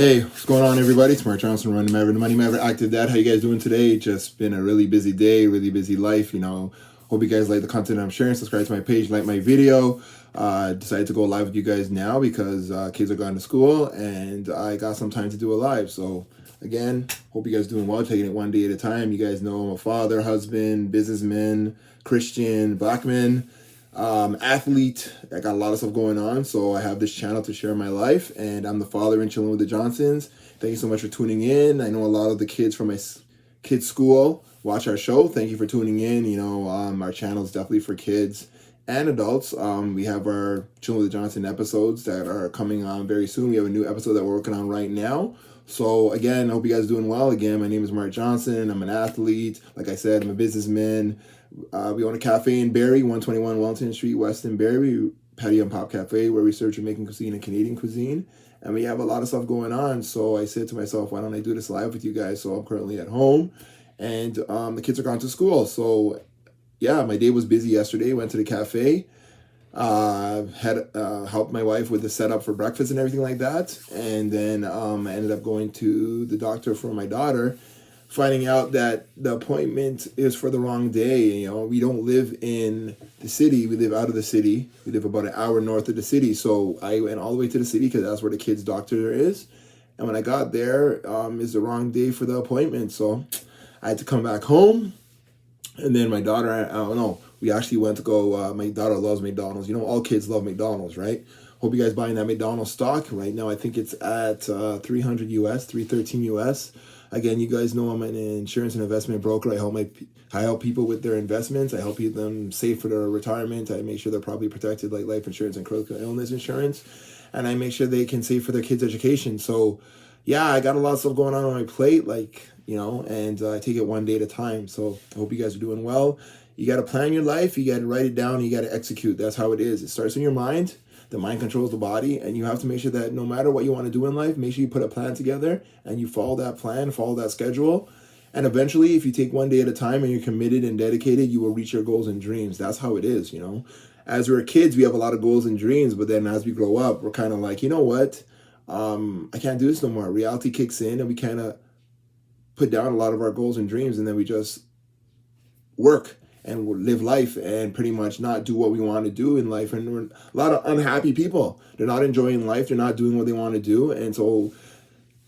Hey, what's going on, everybody? It's Mark Johnson, running Maverick, the Money Maverick Active Dad. How you guys doing today? Just been a really busy day, really busy life. Hope you guys like the content I'm sharing. Subscribe to my page, like my video. Decided to go live with you guys now because kids are going to school and I got some time to do a live. So again, hope you guys doing well, taking it one day at a time. You guys know I'm a father, husband, businessman, Christian, black man, athlete. I got a lot of stuff going on, so I have this channel to share my life, and I'm the father and chilling with the Johnsons. Thank you so much for tuning in. I know a lot of the kids from my kids school watch our show. Thank you for tuning in. Our channel is definitely for kids and adults. We have our chilling with the Johnson episodes that are coming on very soon. We have a new episode that we're working on right now. So again, I hope you guys are doing well. Again, my name is Mark Johnson. I'm an athlete. Like I said, I'm a businessman. We own a cafe in Barrie, 121 Wellington Street, Weston, Barrie, Patio and Pop Cafe, where we search Jamaican cuisine and Canadian cuisine. And we have a lot of stuff going on. So I said to myself, why don't I do this live with you guys? So I'm currently at home, and the kids are gone to school. So yeah, my day was busy yesterday. Went to the cafe, had helped my wife with the setup for breakfast and everything like that. And then I ended up going to the doctor for my daughter, finding out that the appointment is for the wrong day. We don't live in the city. We live out of the city. We live about an hour north of the city. So I went all the way to the city because that's where the kid's doctor is. And when I got there, is the wrong day for the appointment. So I had to come back home. And then my daughter, I don't know, we actually went to go, my daughter loves McDonald's. All kids love McDonald's, right? Hope you guys buying that McDonald's stock. Right now, I think it's at 300 US, 313 US. Again, you guys know I'm an insurance and investment broker. I help people with their investments. I help them save for their retirement. I make sure they're properly protected, like life insurance and critical illness insurance. And I make sure they can save for their kids' education. So yeah, I got a lot of stuff going on my plate, and I take it one day at a time. So I hope you guys are doing well. You got to plan your life. You got to write it down. You got to execute. That's how it is. It starts in your mind. The mind controls the body, and you have to make sure that no matter what you want to do in life, make sure you put a plan together and you follow that plan, follow that schedule. And eventually, if you take one day at a time and you're committed and dedicated, you will reach your goals and dreams. That's how it is, As we're kids, we have a lot of goals and dreams, but then as we grow up, we're kind of like, you know what? I can't do this no more. Reality kicks in, and we kind of put down a lot of our goals and dreams, and then we just work and live life and pretty much not do what we want to do in life. And we're a lot of unhappy people. They're not enjoying life. They're not doing what they want to do. And so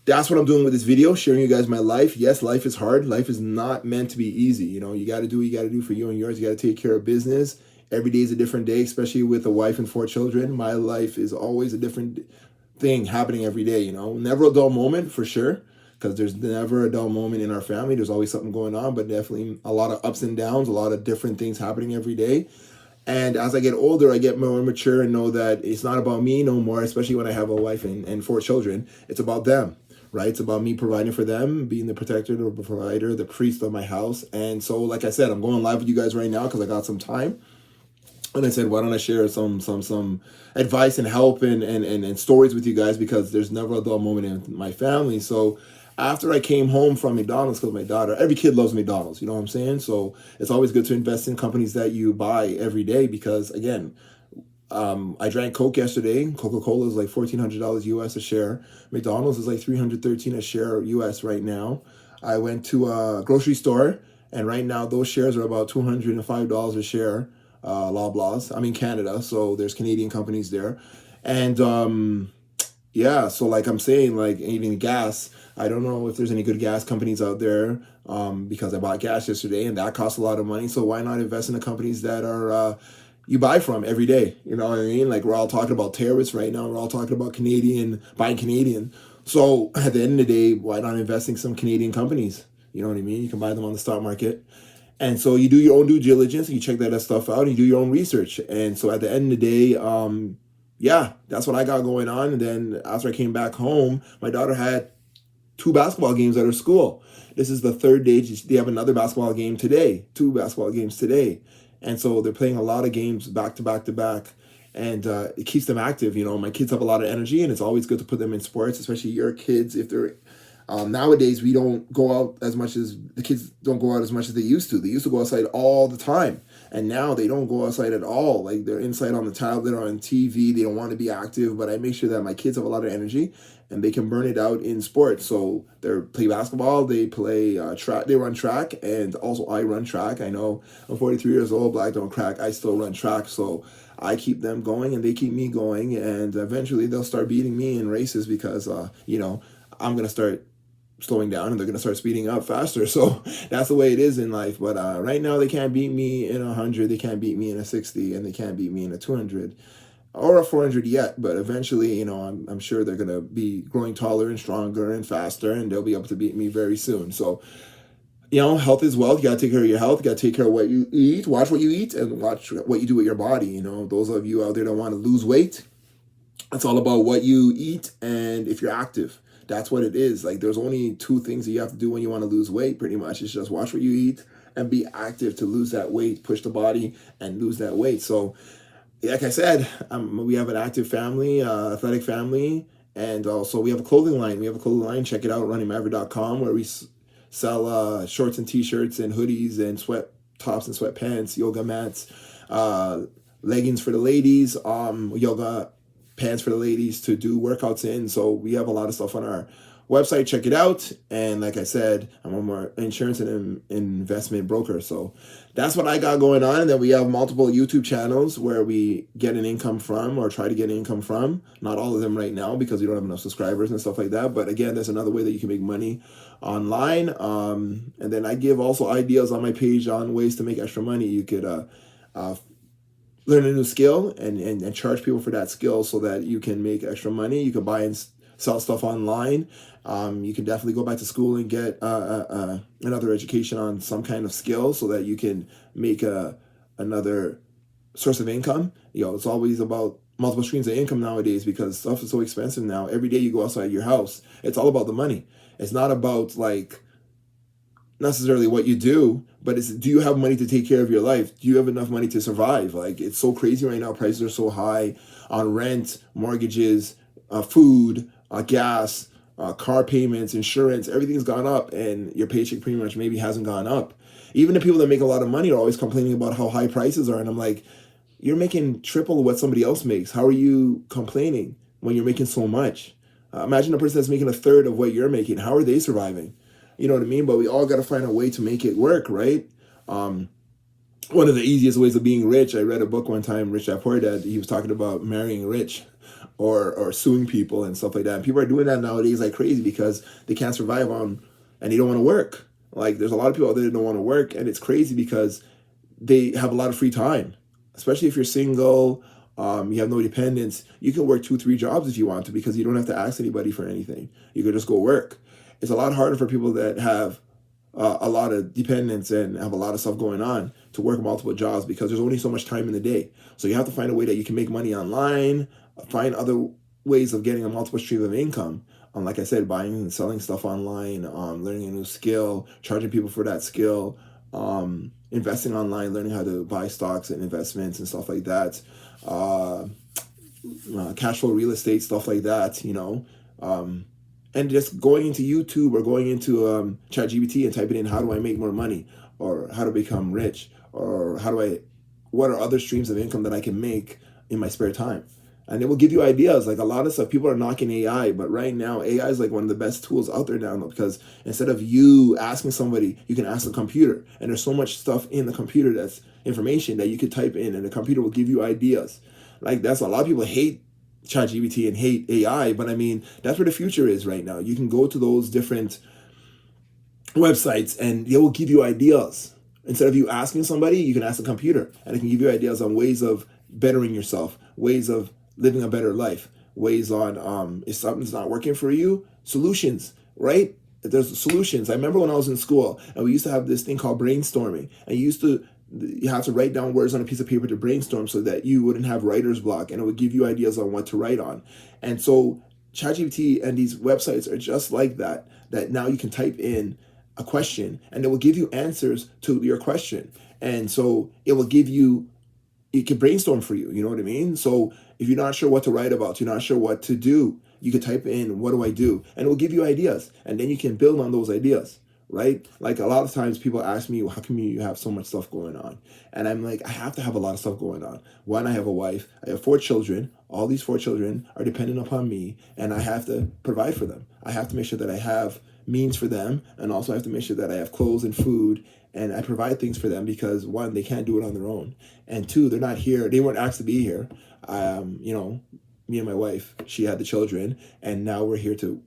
that's what I'm doing with this video, sharing you guys my life. Yes, life is hard. Life is not meant to be easy. You got to do what you got to do for you and yours. You got to take care of business. Every day is a different day, especially with a wife and 4 children. My life is always a different thing happening every day, Never a dull moment, for sure, because there's never a dull moment in our family. There's always something going on, but definitely a lot of ups and downs, a lot of different things happening every day. And as I get older, I get more mature and know that it's not about me no more, especially when I have a wife and 4 children. It's about them, right? It's about me providing for them, being the protector, the provider, the priest of my house. And so, like I said, I'm going live with you guys right now because I got some time. And I said, why don't I share some advice and help and stories with you guys, because there's never a dull moment in my family. So after I came home from McDonald's, because my daughter, every kid loves McDonald's, you know what I'm saying? So it's always good to invest in companies that you buy every day, because again, I drank Coke yesterday. Coca-Cola is like $1,400 US a share. McDonald's is like $313 a share US right now. I went to a grocery store, and right now those shares are about $205 a share. Loblaws. I'm in Canada, so there's Canadian companies there. And yeah, so like I'm saying, like even gas, I don't know if there's any good gas companies out there, because I bought gas yesterday and that costs a lot of money. So why not invest in the companies that are you buy from every day? You know what I mean? Like, we're all talking about terrorists right now. We're all talking about buying Canadian. So at the end of the day, why not invest in some Canadian companies? You know what I mean? You can buy them on the stock market. And so you do your own due diligence, and you check that stuff out, and you do your own research. And so at the end of the day, yeah, that's what I got going on. And then after I came back home, my daughter had 2 basketball games at her school. This is the 3rd day. They have another basketball game today, 2 basketball games today. And so they're playing a lot of games back to back to back. And it keeps them active. My kids have a lot of energy, and it's always good to put them in sports, especially your kids, if they're Nowadays, we don't go out as much as the kids don't go out as much as they used to. They used to go outside all the time, and now they don't go outside at all. Like they're inside on the tablet or on TV. They don't want to be active. But I make sure that my kids have a lot of energy, and they can burn it out in sports. So they play basketball, they play track, they run track, and also I run track. I know I'm 43 years old, black don't crack. I still run track, so I keep them going, and they keep me going, and eventually they'll start beating me in races because I'm gonna start slowing down and they're going to start speeding up faster. So that's the way it is in life. But right now they can't beat me in 100, they can't beat me in a 60, and they can't beat me in a 200 or a 400 yet. But eventually, I'm sure they're going to be growing taller and stronger and faster, and they'll be able to beat me very soon. So health is wealth. You got to take care of your health. You got to take care of what you eat. Watch what you eat and watch what you do with your body. Those of you out there that want to lose weight, it's all about what you eat and if you're active. That's what it is. Like, there's only two things that you have to do when you want to lose weight, pretty much. It's just watch what you eat and be active to lose that weight, push the body and lose that weight. So, like I said, we have an active family, athletic family, and also we have a clothing line. Check it out, runningmaverick.com, where we sell shorts and t-shirts and hoodies and sweat tops and sweatpants, yoga mats, leggings for the ladies, yoga pants for the ladies to do workouts in. So we have a lot of stuff on our website. Check it out. And like I said, I'm a more insurance and investment broker. So that's what I got going on. And then we have multiple YouTube channels where we get an income from, or try to get an income from. Not all of them right now because we don't have enough subscribers and stuff like that. But again, there's another way that you can make money online. And then I give also ideas on my page on ways to make extra money. You could learn a new skill and charge people for that skill so that you can make extra money. You can buy and sell stuff online. You can definitely go back to school and get another education on some kind of skill so that you can make another source of income. It's always about multiple streams of income nowadays because stuff is so expensive now. Every day you go outside your house, it's all about the money. It's not about necessarily what you do, but do you have money to take care of your life? Do you have enough money to survive? Like, it's so crazy right now. Prices are so high on rent, mortgages, food, gas, car payments, insurance. Everything's gone up, and your paycheck pretty much maybe hasn't gone up. Even the people that make a lot of money are always complaining about how high prices are, and I'm like, you're making triple what somebody else makes. How are you complaining when you're making so much? Imagine a person that's making a third of what you're making. How are they surviving? You know what I mean? But we all got to find a way to make it work, right? One of the easiest ways of being rich, I read a book one time, Rich Dad Poor Dad. He was talking about marrying rich or suing people and stuff like that. And people are doing that nowadays like crazy because they can't survive and they don't want to work. Like, there's a lot of people out there that don't want to work, and it's crazy because they have a lot of free time. Especially if you're single, you have no dependents. You can work 2-3 jobs if you want to because you don't have to ask anybody for anything. You could just go work. It's a lot harder for people that have a lot of dependents and have a lot of stuff going on to work multiple jobs because there's only so much time in the day. So you have to find a way that you can make money online, find other ways of getting a multiple stream of income. Like I said, buying and selling stuff online, learning a new skill, charging people for that skill, investing online, learning how to buy stocks and investments and stuff like that, cash flow real estate, stuff like that, and just going into YouTube or going into ChatGPT and typing in, how do I make more money, or how to become rich, or what are other streams of income that I can make in my spare time? And it will give you ideas. Like, a lot of stuff, people are knocking AI, but right now AI is like one of the best tools out there now, because instead of you asking somebody, you can ask the computer, and there's so much stuff in the computer that's information that you could type in, and the computer will give you ideas. Like, that's a lot of people hate ChatGPT and hate AI, but I mean, that's where the future is right now. You can go to those different websites and they will give you ideas. Instead of you asking somebody, you can ask the computer, and it can give you ideas on ways of bettering yourself, ways of living a better life, ways on if something's not working for you, solutions, right? There's solutions. I remember when I was in school and we used to have this thing called brainstorming, and you have to write down words on a piece of paper to brainstorm so that you wouldn't have writer's block, and it would give you ideas on what to write on. And so ChatGPT and these websites are just like that now you can type in a question and it will give you answers to your question. And so it can brainstorm for you, you know what I mean? So if you're not sure what to write about, you're not sure what to do, you could type in, what do I do? And it will give you ideas. And then you can build on those ideas, right? Like a lot of times people ask me, well, how come you have so much stuff going on? And I'm like, I have to have a lot of stuff going on. One, I have a wife. I have 4 children. All these 4 children are dependent upon me, and I have to provide for them. I have to make sure that I have means for them, and also I have to make sure that I have clothes and food, and I provide things for them because, one, they can't do it on their own, and 2, they're not here. They weren't asked to be here. Me and my wife, she had the children, and now we're here to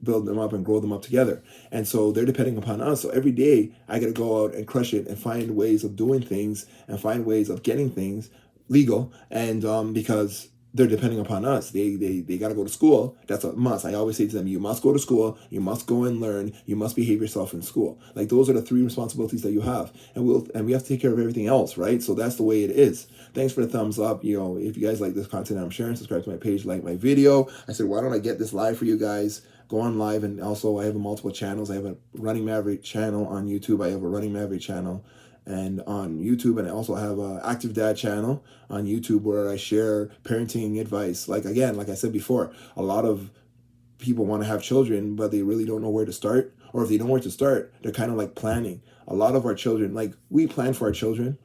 build them up and grow them up together. And so they're depending upon us. So every day I got to go out and crush it and find ways of doing things and find ways of getting things legal. And because they're depending upon us, they got to go to school. That's a must. I always say to them, you must go to school. You must go and learn. You must behave yourself in school. Like those are the 3 responsibilities that you have. And we have to take care of everything else, right? So that's the way it is. Thanks for the thumbs up. If you guys like this content I'm sharing, subscribe to my page, like my video. I said, why don't I get this live for you guys? Go on live. And also I have multiple channels. I have a Running Maverick channel on YouTube. I have a Running Maverick channel and on YouTube, and I also have a Active Dad channel on YouTube where I share parenting advice. Like I said before, a lot of people want to have children, but they really don't know where to start. Or if they know where to start, they're kind of like planning. A lot of our children, like we plan for our children.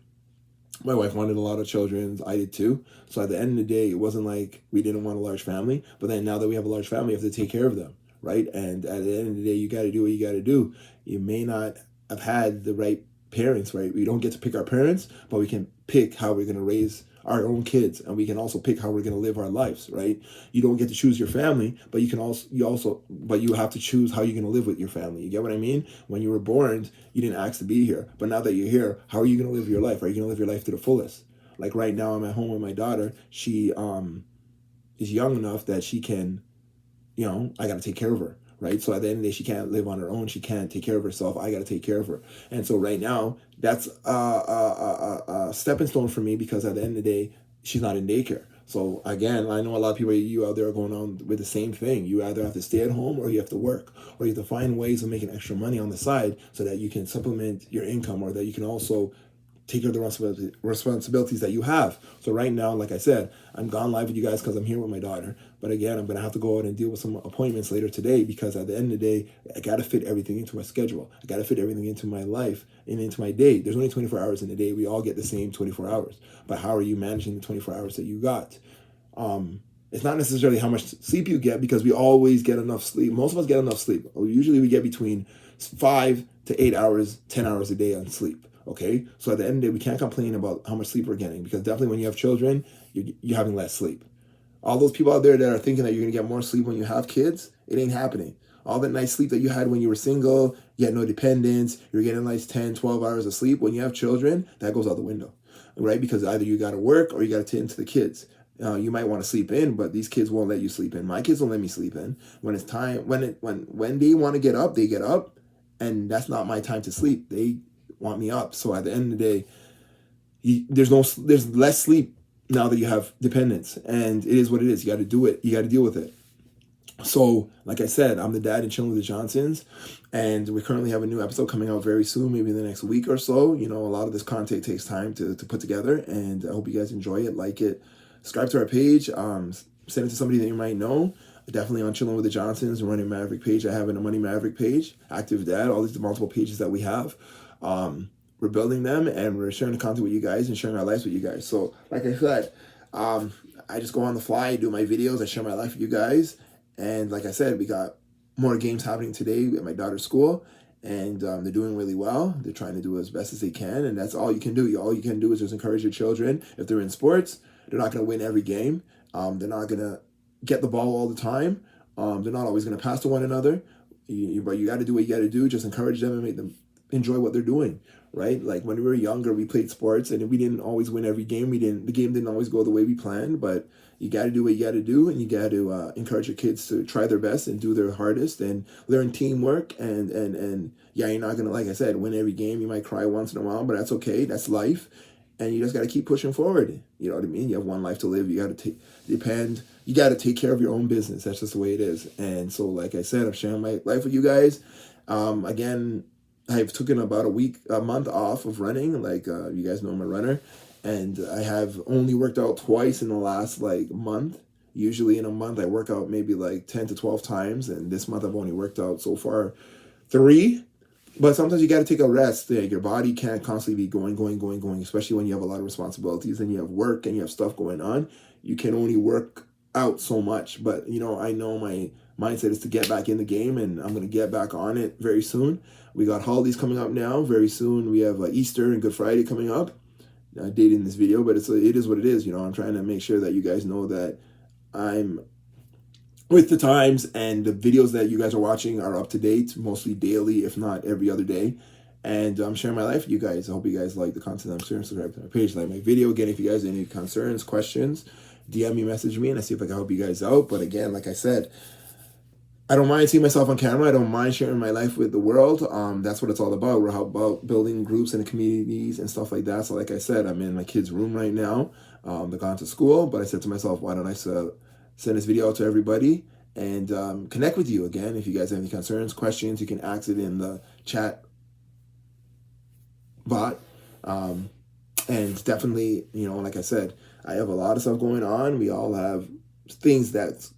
My wife wanted a lot of children. I did too. So at the end of the day, it wasn't like we didn't want a large family. But then now that we have a large family, we have to take care of them, right? And at the end of the day, you got to do what you got to do. You may not have had the right parents, right? We don't get to pick our parents, but we can pick how we're going to raise our own kids, and we can also pick how we're going to live our lives, right? You don't get to choose your family, but you have to choose how you're going to live with your family. You get what I mean? When you were born, you didn't ask to be here, but now that you're here, how are you going to live your life? Are you going to live your life to the fullest? Like right now, I'm at home with my daughter. She is young enough that she can, I got to take care of her. Right. So at the end of the day, she can't live on her own. She can't take care of herself. I got to take care of her. And so right now, that's a stepping stone for me because at the end of the day, she's not in daycare. So again, I know a lot of people, you out there are going on with the same thing. You either have to stay at home or you have to work, or you have to find ways of making extra money on the side so that you can supplement your income, or that you can also take care of the responsibilities that you have. So right now, like I said, I'm gone live with you guys because I'm here with my daughter. But again, I'm going to have to go out and deal with some appointments later today because at the end of the day, I got to fit everything into my schedule. I got to fit everything into my life and into my day. There's only 24 hours in a day. We all get the same 24 hours. But how are you managing the 24 hours that you got? It's not necessarily how much sleep you get because we always get enough sleep. Most of us get enough sleep. Usually we get between 5 to 8 hours, 10 hours a day on sleep. Okay, so at the end of the day, we can't complain about how much sleep we're getting because definitely when you have children, you're having less sleep. All those people out there that are thinking that you're going to get more sleep when you have kids, it ain't happening. All that nice sleep that you had when you were single, you had no dependence, you're getting nice 10, 12 hours of sleep. When you have children, that goes out the window, right? Because either you got to work or you got to tend to the kids. You might want to sleep in, but these kids won't let you sleep in. My kids don't let me sleep in. When it's time, when they want to get up, they get up, and that's not my time to sleep. They want me up. So at the end of the day, there's less sleep now that you have dependence, and it is what it is. You got to do it. You got to deal with it. So, like I said, I'm the dad and chilling with the Johnsons, and we currently have a new episode coming out very soon, maybe in the next week or so. A lot of this content takes time to put together, and I hope you guys enjoy it, like it, subscribe to our page, send it to somebody that you might know. Definitely on Chilling with the Johnsons and Running Maverick page. I have a Money Maverick page, Active Dad, all these multiple pages that we have. We're building them and we're sharing the content with you guys and sharing our lives with you guys. So like I said, I just go on the fly, do my videos, I share my life with you guys. And like I said, we got more games happening today at my daughter's school, and they're doing really well. They're trying to do as best as they can, and that's all you can do. All you can do is just encourage your children. If they're in sports, they're not going to win every game. They're not going to get the ball all the time. They're not always going to pass to one another. But you got to do what you got to do. Just encourage them and make them enjoy what they're doing, right? Like when we were younger, we played sports and we didn't always win every game. The game didn't always go the way we planned, but you got to do what you got to do, and you got to encourage your kids to try their best and do their hardest and learn teamwork. And yeah, you're not going to, like I said, win every game. You might cry once in a while, but that's okay. That's life. And you just got to keep pushing forward. You know what I mean? You have one life to live. You got to you got to take care of your own business. That's just the way it is. And so, like I said, I'm sharing my life with you guys. Again, I've taken about a month off of running. Like you guys know, I'm a runner, and I have only worked out twice in the last month. Usually in a month, I work out maybe like 10 to 12 times. And this month, I've only worked out so far 3. But sometimes you got to take a rest. Like your body can't constantly be going, especially when you have a lot of responsibilities and you have work and you have stuff going on. You can only work out so much. But, I know my mindset is to get back in the game, and I'm going to get back on it very soon. We got holidays coming up now. Very soon we have Easter and Good Friday coming up. Dating this video, but it is what it is. I'm trying to make sure that you guys know that I'm with the times, and the videos that you guys are watching are up to date, mostly daily, if not every other day. And I'm sharing my life with you guys. I hope you guys like the content I'm sharing. Subscribe to my page, like my video. Again, if you guys have any concerns, questions, DM me, message me, and I see if I can help you guys out. But again, like I said, I don't mind seeing myself on camera. I don't mind sharing my life with the world. That's what it's all about. We're about building groups and communities and stuff like that. So like I said, I'm in my kid's room right now. They're gone to school, but I said to myself, why don't I send this video out to everybody and connect with you again. If you guys have any concerns, questions, you can ask it in the chat bot. And definitely, like I said, I have a lot of stuff going on. We all have things that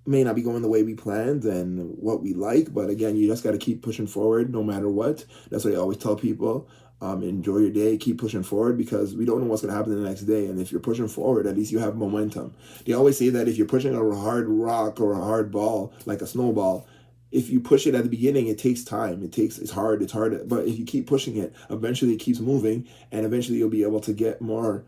may not be going the way we planned and what we like, but again, you just got to keep pushing forward no matter what. That's what I always tell people. Enjoy your day, keep pushing forward, because we don't know what's going to happen the next day. And if you're pushing forward, at least you have momentum. They always say that if you're pushing a hard rock or a hard ball, like a snowball, if you push it at the beginning, it takes time. It's hard. But if you keep pushing it, eventually it keeps moving, and eventually you'll be able to get more